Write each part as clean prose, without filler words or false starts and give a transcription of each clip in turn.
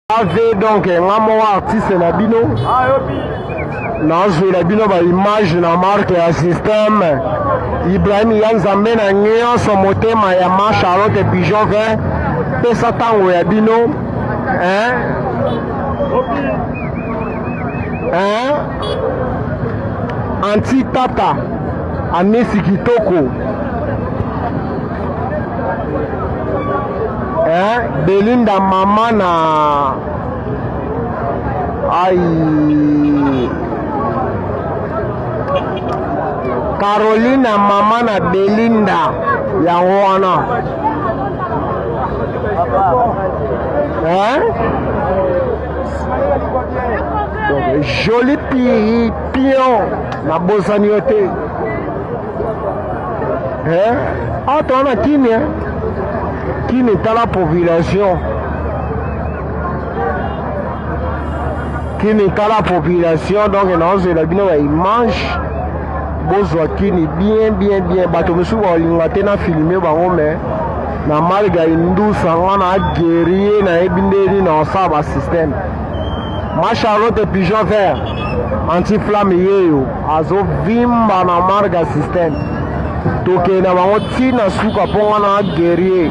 Ave donc un artiste na bino na joué la bino ba image na marque ya système IBRAHIM ya NZAMBE na NIONSO motema ya ma Charlotte Pigeon vert Pesa Tango ya bino anti tata amesi kitoko Belinda mama na Carolina mama na Belinda ya wana donc joli pion na bosani yote tona kini est à la population qui n'est qu'à la population donc non la bino ba image bozwa kini bien bato musu ba lingate na filmer bango mais na malga indusa ngana guerrier na ebindeli na osaba système ma Charlotte Pigeon vert anti flamme yeyo azo vimba na marga système toke na bango tina suka ponga na guerrier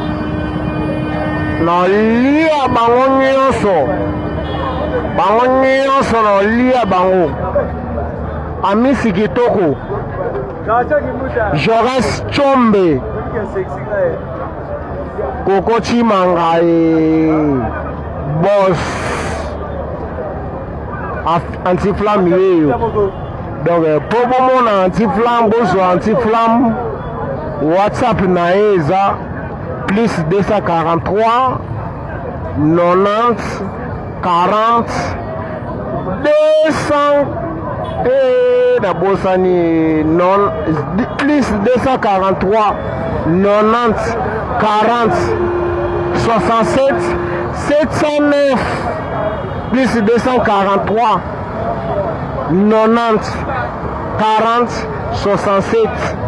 na lia bango nyonso na lia bango amisi kitoko Joras Chombe Koko Chimanga boss anti-flamme yeyo donc popo mona anti-flamme boso anti-flamme WhatsApp na eza plus 243 90 40 200 na bosani non plus 243 90 40 67 709 plus 243 90 40 67